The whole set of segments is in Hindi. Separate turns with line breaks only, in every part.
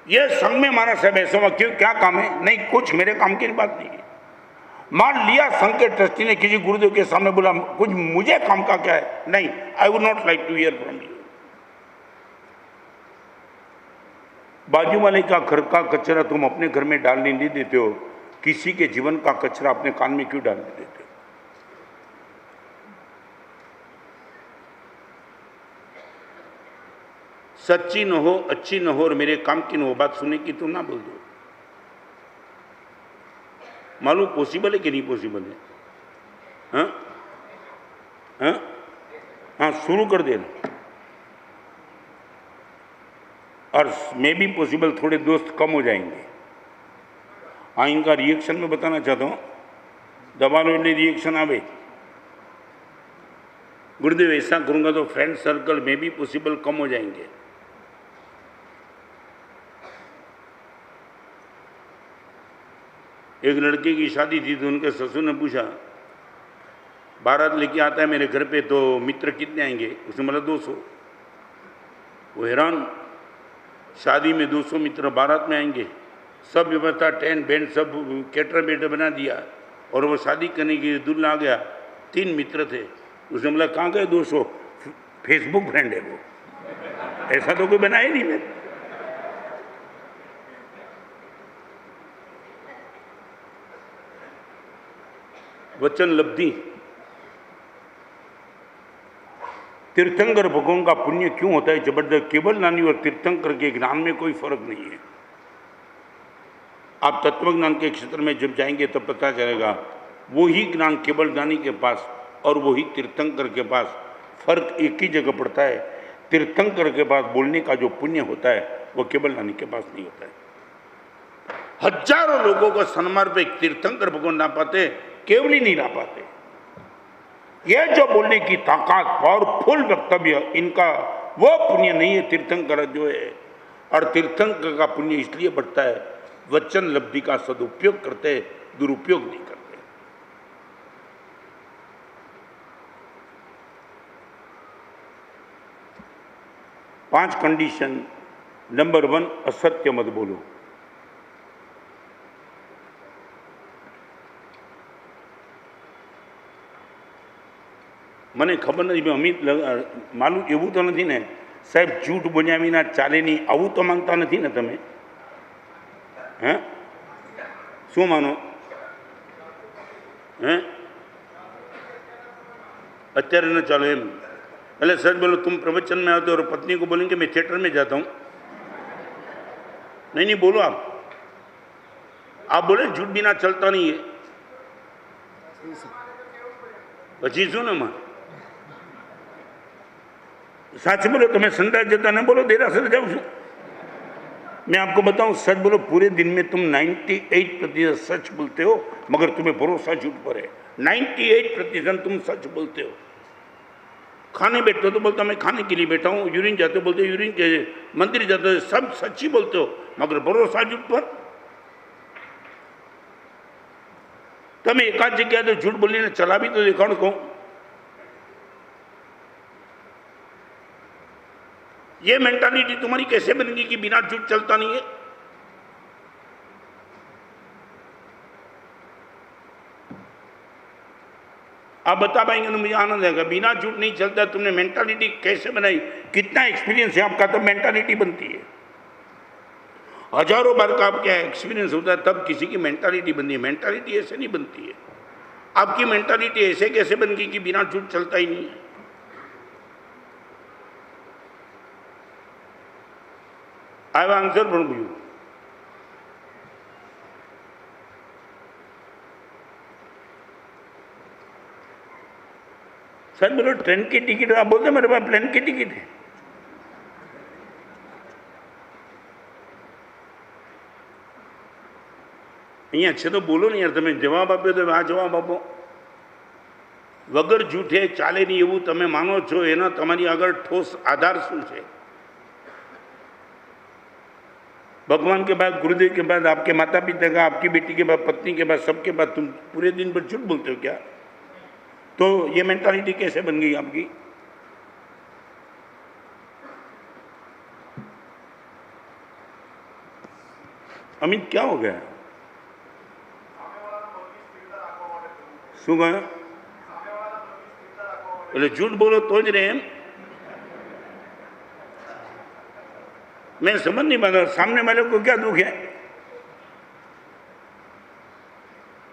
ये संघ में हमारा सब ऐसा हुआ, क्यों, क्या काम है? नहीं, कुछ मेरे काम की बात नहीं है। मान लिया संघ के ट्रस्टी ने किसी गुरुदेव के सामने बोला कुछ मुझे काम का क्या है, नहीं, I would not like to hear from you. बाजू वाले का घर का कचरा तुम अपने घर में डालने नहीं देते हो, किसी के जीवन का कचरा अपने कान में क्यों डालने देते हो? सच्ची न हो, अच्छी न हो और मेरे काम की न हो, बात सुनने की तो ना बोल दो। मालूम पॉसिबल है कि नहीं पॉसिबल है? हाँ हाँ हाँ, शुरू कर देना। और मे भी पॉसिबल थोड़े दोस्त कम हो जाएंगे। हाँ, इनका रिएक्शन में बताना चाहता हूँ, दबा लो रिएक्शन आवे। गुरुदेव ऐसा करूंगा तो फ्रेंड सर्कल में भी पॉसिबल कम हो जाएंगे। एक लड़के की शादी थी तो उनके ससुर ने पूछा, बारात लेके आता है मेरे घर पे तो मित्र कितने आएंगे? उसने बोला 200। वो हैरान, शादी में 200 मित्र बारात में आएंगे? सब व्यवस्था, टेंट बैंड सब कैटर बेटर बना दिया और वो शादी करने के लिए दूल्हा आ गया, 3 मित्र थे। उसने बोला कहाँ गए 200? फेसबुक फ्रेंड है वो, ऐसा तो कोई बनाया नहीं मैं। वचन लब्धि, तीर्थंकर भगवान का पुण्य क्यों होता है जबरदस्त? केवल ज्ञानी और तीर्थंकर के ज्ञान में कोई फर्क नहीं है। आप तत्वज्ञान के क्षेत्र में जब जाएंगे तब पता चलेगा, वही ज्ञान केवल ज्ञानी के पास और वही तीर्थंकर के पास फर्क एक ही जगह पड़ता है। तीर्थंकर के पास बोलने का जो पुण्य होता है वो केवल ज्ञानी के पास नहीं होता है। हजारों लोगों को सन्मार्ग पे तीर्थंकर भगवान ना पाते, केवल ही नहीं ला पाते। यह जो बोलने की ताकत, पावरफुल वक्तव्य, इनका वो पुण्य नहीं है तीर्थंकर जो है। और तीर्थंकर का पुण्य इसलिए बढ़ता है, वचन लब्धि का सदुपयोग करते, दुरुपयोग नहीं करते। पांच कंडीशन। नंबर 1, असत्य मत बोलो। મને ખબર નથી, અમિત માલુમ એવું તો નથી ને સાહેબ, જૂઠ બોલ્યા વિના ચાલે નહીં, આવું તો માંગતા નથી ને તમે? હે, શું માનો? હે, અત્યારે ન ચાલો એમ? એટલે સચ બોલો, तुम प्रवचन में आते हो और पत्नी को बोलेंगे मैं थिएटर में जाता हूँ? नहीं नहीं, बोलो आप बोले झूठ बिना चलता नहीं है। પછી શું ને માં सच बोलो, तो मैं संडास जाता ना बोलो देरासर जाऊँ છું। मैं आपको बताऊं, सच बोलो, पूरे दिन में तुम 98% सच बोलते हो, मगर तुम्हें भरोसा झूठ पर है। 98% तुम सच बोलते हो। खाने बैठते हो तो बोलते हो मैं खाने के लिए बैठा हूँ, यूरिन जाते हो बोलते हो यूरिन के, मंदिर जाते हो सब सच ही बोलते हो, मगर भरोसा झूठ पर। તમે એકાદ જગ્યાએ તો झूठ બોલીને ચલાવી તો દેખાડો કહું। ये मेंटालिटी तुम्हारी कैसे बनेगी कि बिना झूठ चलता नहीं है? आप बता पाएंगे तो मुझे आनंद आएगा। बिना झूठ नहीं चलता, तुमने मेंटालिटी कैसे बनाई? कितना एक्सपीरियंस है आपका तब मेंटालिटी बनती है। हजारों बार का आपका एक्सपीरियंस होता है तब किसी की मेंटालिटी बनती है। मेंटालिटी ऐसे नहीं बनती है। आपकी मेंटालिटी ऐसे कैसे बन गई कि बिना झूठ चलता ही नहीं है? I have answer from you. Sir बोलो ट्रेन की टिकट, आप बोलते मेरे पास प्लेन की टिकट है। અહીંયા છે તો બોલો ને યાર, તમે જવાબ આપ્યો તો આ જવાબ આપો। વગર જૂઠે ચાલે નહીં એવું તમે માનો છો, એના તમારી આગળ ઠોસ આધાર શું છે? भगवान के बाद, गुरुदेव के बाद, आपके माता पिता का, आपकी बेटी के बाद, पत्नी के बाद, सबके बाद तुम पूरे दिन भर झूठ बोलते हो क्या? तो ये मेंटालिटी कैसे बन गई आपकी? અમિત क्या हो गया? શું કહ્યું? એટલે झूठ बोलो तो ज रहे एम? मैं समझ नहीं पाता सामने वाले को क्या दुख है।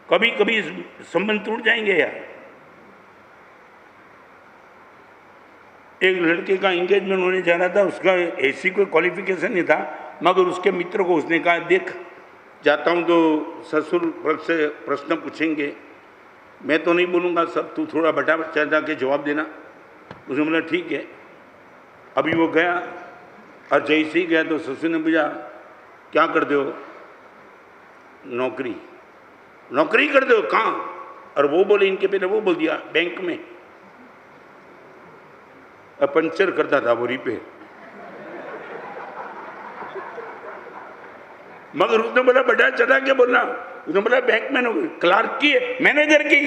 कभी कभी संबंध टूट जाएंगे यार। एक लड़के का एंगेजमेंट होने जा रहा था, उसका ऐसी कोई क्वालिफिकेशन नहीं था, मगर उसके मित्र को उसने कहा देख जाता हूँ तो ससुर पक्ष से प्रश्न पूछेंगे, मैं तो नहीं बोलूँगा सब, तू थोड़ा बटा चढ़ा के जवाब देना। उसने बोला ठीक है। अभी वो गया और जैसे ही गया तो ससुर ने पूछा क्या कर दो? नौकरी। नौकरी कर दो कहाँ? और वो बोले, इनके पहले वो बोल दिया बैंक में। पंचर करता था वो, रिपेयर। मगर उसने बोला बड़ा चढ़ा के बोलना। उसने बोला बैंक में नौकरी, क्लार्क की है, मैनेजर की।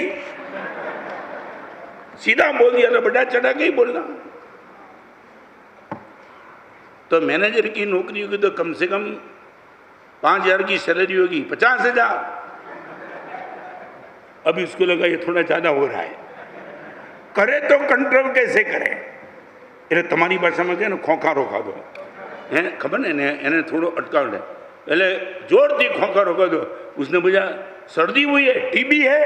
सीधा बोल दिया था बड़ा चढ़ा के ही बोलना। तो मैनेजर की नौकरी होगी तो कम से कम 5,000 की सैलरी होगी, 50,000। अभी उसको लगा ये थोड़ा ज्यादा हो रहा है, करे तो कंट्रोल कैसे करे? એટલે તમારી ભાષામાં કહે ને ખોખા રોકા દો, હે ખબર ને એને થોડો અટકાવ લે, એટલે જોરથી ખોખા રોકા દો। उसने बोला सर्दी हुई है, टीबी है।